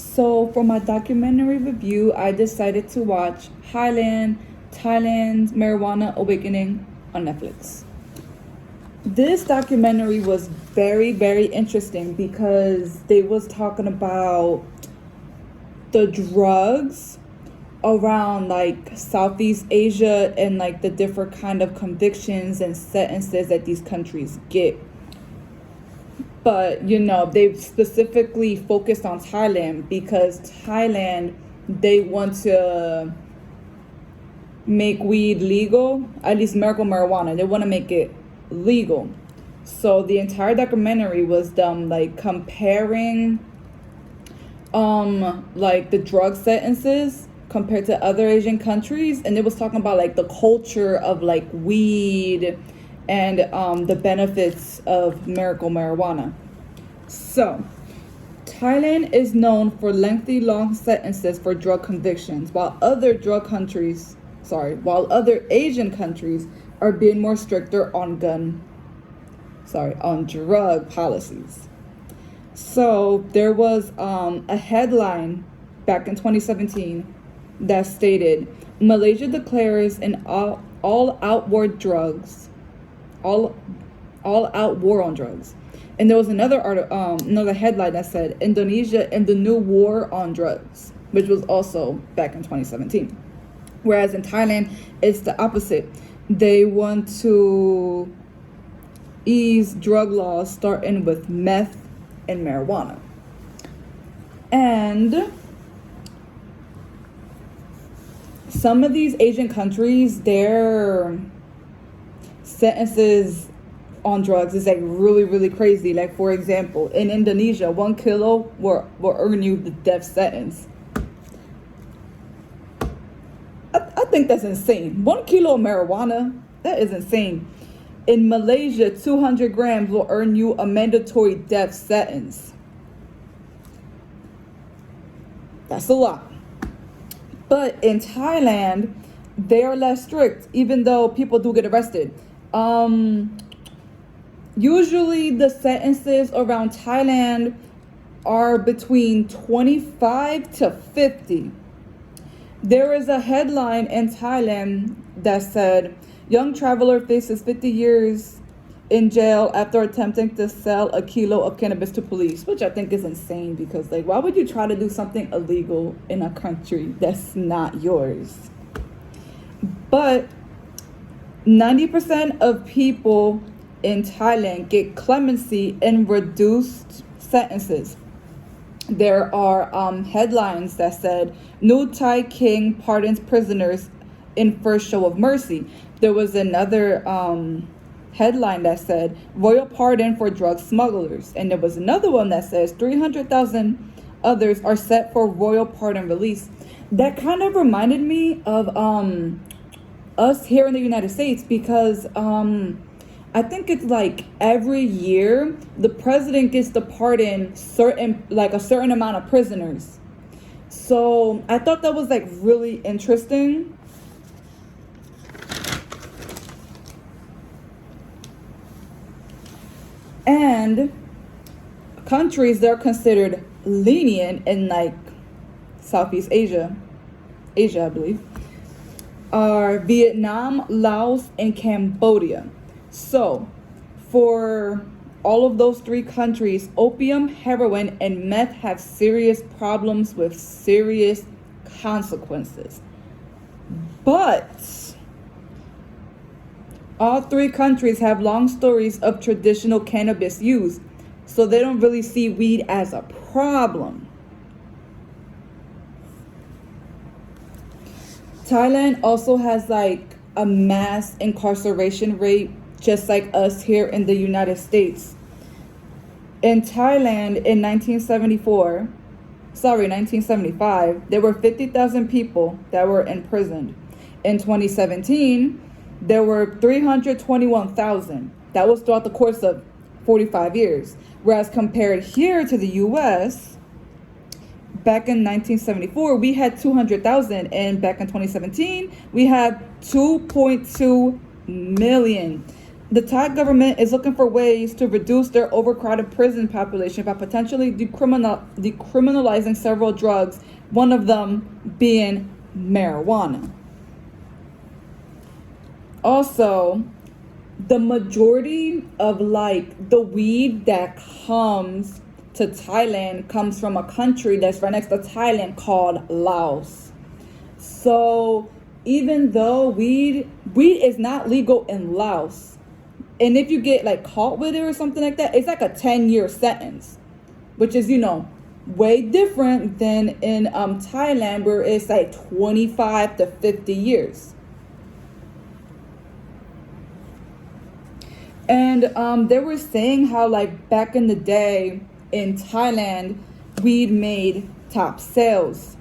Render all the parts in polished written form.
So for my documentary review, I decided to watch Thailand's Marijuana Awakening on Netflix. This documentary was very, very interesting because they was talking about the drugs around like Southeast Asia and like the different kind of convictions and sentences that these countries get. But they specifically focused on Thailand because Thailand, they want to make weed legal, at least medical marijuana. They want to make it legal. So the entire documentary was them like comparing like the drug sentences compared to other Asian countries, and it was talking about like the culture of like weed and the benefits of medical marijuana. So Thailand is known for lengthy long sentences for drug convictions, while other Asian countries are being more stricter on drug policies. So there was a headline back in 2017 that stated, Malaysia declares an all-out war on drugs. And there was another headline that said, Indonesia and the new war on drugs, which was also back in 2017. Whereas in Thailand, it's the opposite. They want to ease drug laws starting with meth and marijuana. And some of these Asian countries, their sentences on drugs is like really, really crazy. Like, for example, in Indonesia, 1 kilo will earn you the death sentence. I think that's insane. 1 kilo of marijuana, that is insane. In Malaysia, 200 grams will earn you a mandatory death sentence. That's a lot. But in Thailand, they are less strict, even though people do get arrested. Usually the sentences around Thailand are between 25 to 50. There is a headline in Thailand that said, young traveler faces 50 years in jail after attempting to sell a kilo of cannabis to police, which I think is insane because, like, why would you try to do something illegal in a country that's not yours? But 90% of people in Thailand get clemency and reduced sentences. There are headlines that said, new Thai king pardons prisoners in first show of mercy. There was another headline that said, royal pardon for drug smugglers. And there was another one that says 300,000 others are set for royal pardon release. That kind of reminded me of us here in the United States because I think it's like every year the president gets to pardon a certain amount of prisoners. So I thought that was like really interesting. And countries that are considered lenient in like Southeast Asia, I believe, are Vietnam, Laos, and Cambodia. So for all of those three countries, opium, heroin, and meth have serious problems with serious consequences. But all three countries have long stories of traditional cannabis use, so they don't really see weed as a problem. Thailand also has like a mass incarceration rate, just like us here in the United States. In Thailand in 1975, there were 50,000 people that were imprisoned. In 2017, there were 321,000. That was throughout the course of 45 years. Whereas compared here to the US, back in 1974, we had 200,000. And back in 2017, we had 2.2 million. The Thai government is looking for ways to reduce their overcrowded prison population by potentially decriminalizing several drugs, one of them being marijuana. Also, the majority of like the weed that comes to Thailand comes from a country that's right next to Thailand called Laos. So even though weed is not legal in Laos, and if you get like caught with it or something like that, it's like a 10-year sentence, which is, way different than in Thailand, where it's like 25 to 50 years. And they were saying how like back in the day in Thailand, weed made top sales.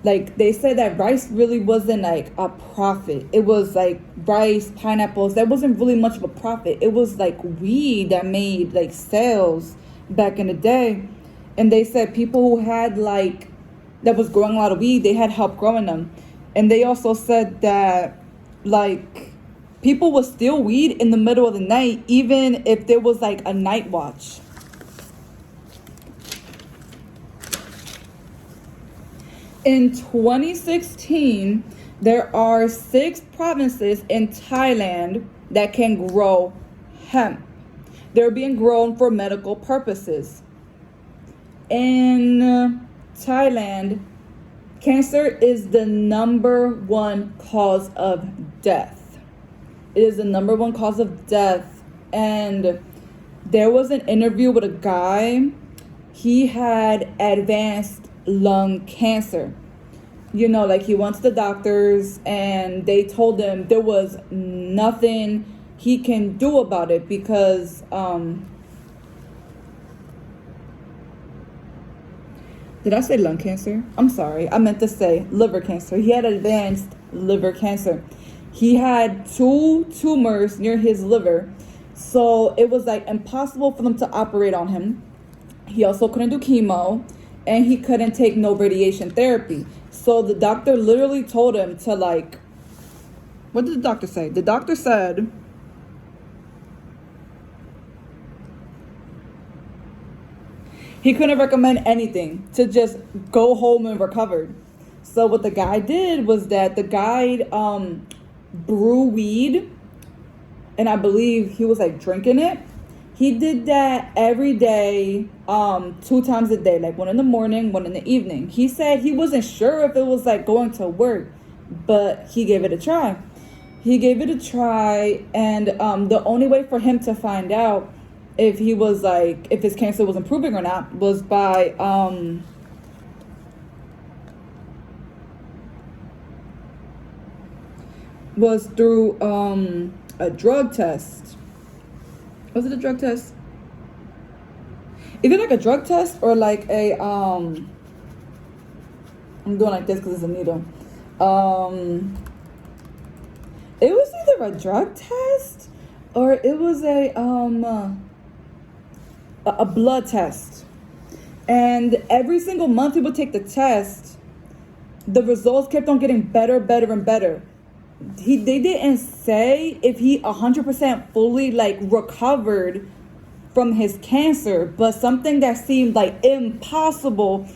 Like they said that rice really wasn't like a profit. It was like rice, pineapples, that wasn't really much of a profit. It was like weed that made like sales back in the day. And they said people who had that was growing a lot of weed, they had help growing them. And they also said that like people would steal weed in the middle of the night, even if there was like a night watch. In 2016, there are 6 provinces in Thailand that can grow hemp. They're being grown for medical purposes. In Thailand, cancer is the #1 cause of death. It is the #1 cause of death. And there was an interview with a guy. He had advanced lung cancer. Like he went to the doctors and they told him there was nothing he can do about it because did I say lung cancer? I'm sorry. I meant to say liver cancer. He had advanced liver cancer. He had 2 tumors near his liver. So it was like impossible for them to operate on him. He also couldn't do chemo. And he couldn't take no radiation therapy. So the doctor literally told him to what did the doctor say? The doctor said, he couldn't recommend anything, to just go home and recover. So what the guy did was that the guy brew weed, and I believe he was drinking it. He did that every day, 2 times a day, like one in the morning, one in the evening. He said he wasn't sure if it was going to work, but he gave it a try. And the only way for him to find out if he was if his cancer was improving or not was by was through a drug test. Was it a drug test? Either a drug test or a I'm doing like this because it's a needle. It was either a drug test or it was a blood test. And every single month he would take the test, the results kept on getting better, and better. They didn't say if he 100% fully recovered from his cancer, but something that seemed impossible,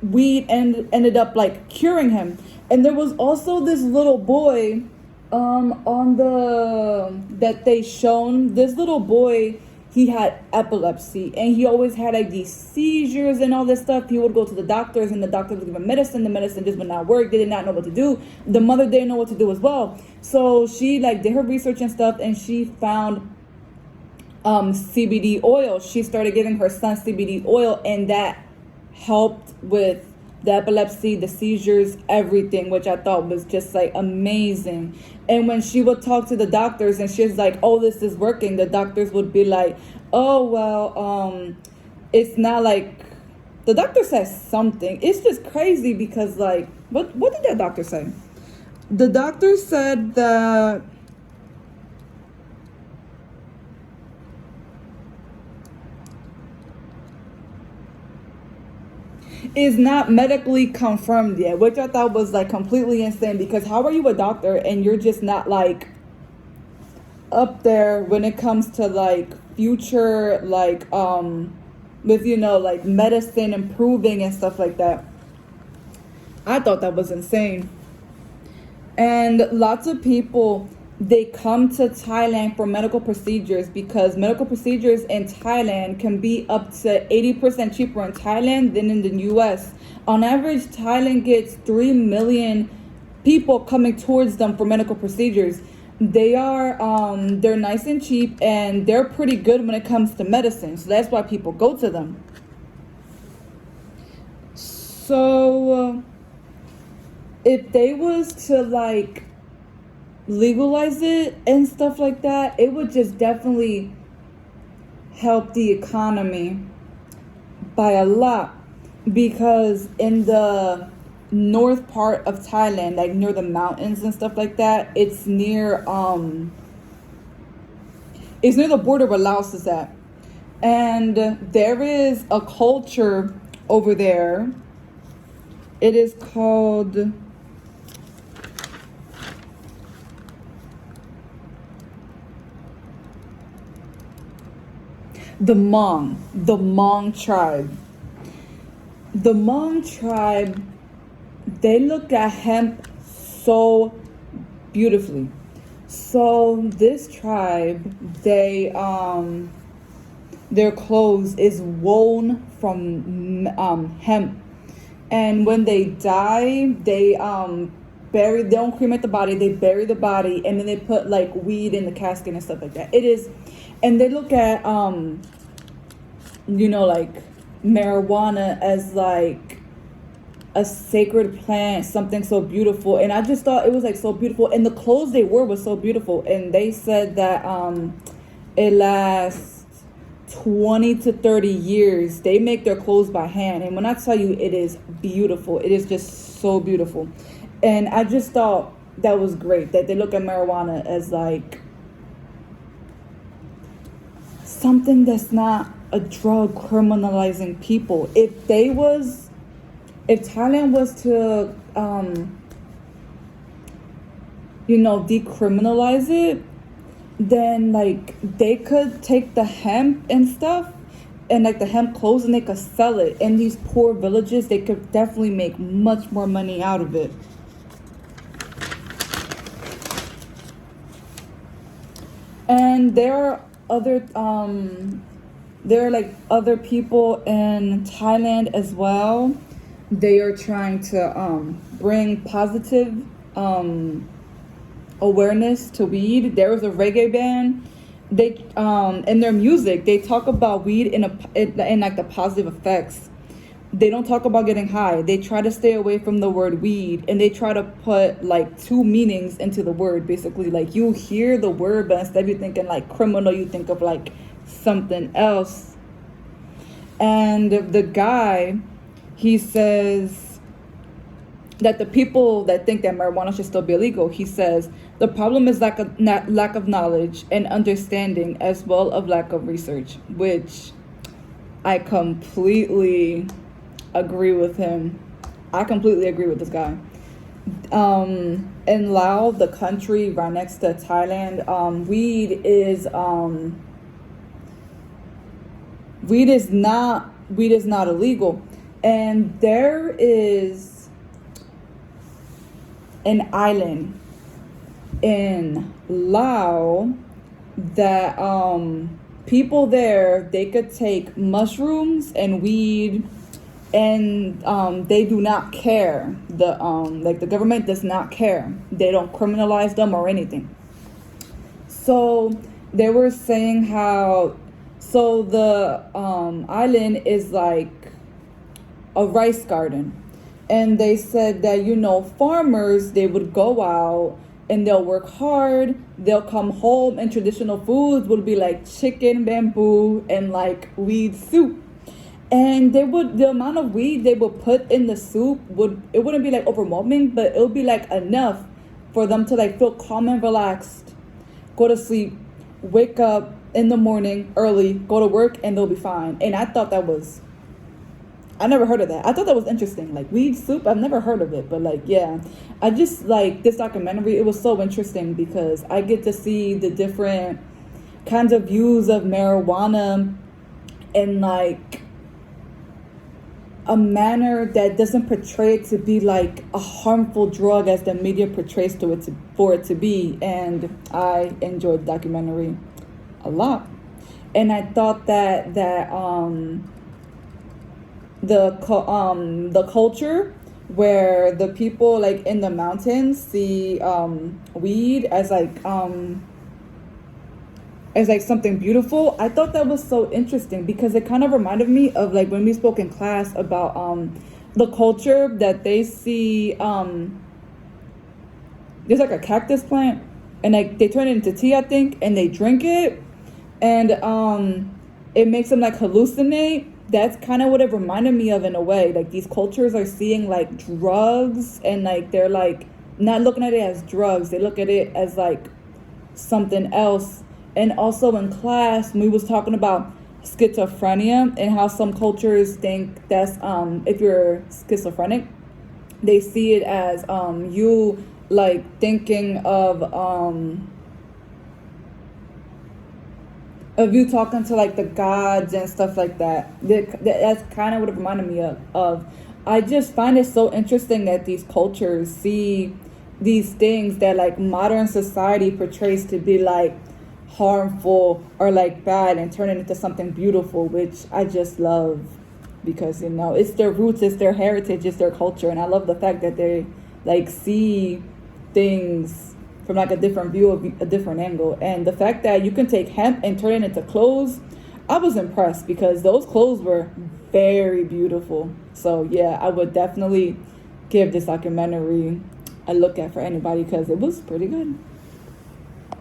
weed ended up curing him. And there was also this little boy that they shown. This little boy, he had epilepsy and he always had these seizures and all this stuff. He would go to the doctors and the doctors would give him medicine. The medicine just would not work. They did not know what to do. The mother didn't know what to do as well. So she did her research and stuff, and she found CBD oil. She started giving her son CBD oil, and that helped with the epilepsy, the seizures, everything, which I thought was just amazing. And when she would talk to the doctors and she's like, oh, this is working, the doctors would be like, oh, well, it's not the doctor says something. It's just crazy because what did that doctor say? The doctor said that is not medically confirmed yet, which I thought was completely insane, because how are you a doctor and you're just not up there when it comes to like future, like with like medicine improving and stuff like that. I thought that was insane. And lots of people, they come to Thailand for medical procedures because medical procedures in Thailand can be up to 80% cheaper in Thailand than in the US. On average, Thailand gets 3 million people coming towards them for medical procedures. They're nice and cheap, and they're pretty good when it comes to medicine. So that's why people go to them. So if they was to like legalize it and stuff like that, it would just definitely help the economy by a lot, because in the north part of Thailand, like near the mountains and stuff like that, it's near the border where Laos is at, and there is a culture over there. It is called the Hmong tribe. The Hmong tribe, they look at hemp so beautifully. So this tribe, their clothes is woven from hemp, and when they die, they don't cremate the body, they bury the body, and then they put like weed in the casket and stuff like that. And they look at like marijuana as like a sacred plant, something so beautiful. And I just thought it was like so beautiful, and the clothes they wore was so beautiful. And they said that it lasts 20 to 30 years. They make their clothes by hand, and when I tell you, it is beautiful. It is just so beautiful. And I just thought that was great that they look at marijuana as like something that's not a drug criminalizing people. If Thailand was to decriminalize it, then like they could take the hemp and stuff and like the hemp clothes, and they could sell it in these poor villages. They could definitely make much more money out of it. And there are other other people in Thailand as well. They are trying to bring positive awareness to weed. There was a reggae band. They in their music they talk about weed in like the positive effects. They don't talk about getting high. They try to stay away from the word weed, and they try to put like two meanings into the word. Basically, like you hear the word, but instead of you thinking like criminal, you think of like something else. And the guy, he says that the people that think that marijuana should still be illegal, he says the problem is lack of knowledge and understanding, as well as lack of research, which I completely agree with him. I completely agree with this guy. In Laos, the country right next to Thailand, weed is not illegal. And there is an island in Laos that people there, they could take mushrooms and weed, and they do not care. The government does not care. They don't criminalize them or anything. So they were saying how the island is like a rice garden, and they said that farmers, they would go out and they'll work hard, they'll come home, and traditional foods would be like chicken, bamboo, and like weed soup. And the amount of weed they would put in the soup wouldn't be like overwhelming, but it would be like enough for them to like feel calm and relaxed, go to sleep, wake up in the morning early, go to work, and they'll be fine. And I thought that was I never heard of that. I thought that was interesting. Like weed soup, I've never heard of it, but like yeah, I just like this documentary. It was so interesting because I get to see the different kinds of views of marijuana in like a manner that doesn't portray it to be like a harmful drug as the media portrays for it to be. And I enjoyed the documentary a lot, and I thought that the culture where the people like in the mountains see weed as like something beautiful. I thought that was so interesting because it kind of reminded me of like when we spoke in class about the culture that they see there's like a cactus plant and like they turn it into tea, I think, and they drink it, and it makes them like hallucinate. That's kind of what it reminded me of in a way. Like these cultures are seeing like drugs and like they're like not looking at it as drugs. They look at it as like something else. And also in class, we was talking about schizophrenia and how some cultures think that's if you're schizophrenic, they see it as you like thinking of you talking to like the gods and stuff like that. That's kind of what it reminded me of. I just find it so interesting that these cultures see these things that like modern society portrays to be like harmful or like bad and turn it into something beautiful, which I just love because you know it's their roots, it's their heritage, it's their culture, and I love the fact that they like see things from like a different view, of a different angle. And the fact that you can take hemp and turn it into clothes, I was impressed because those clothes were very beautiful. So yeah, I would definitely give this documentary a look at for anybody because it was pretty good.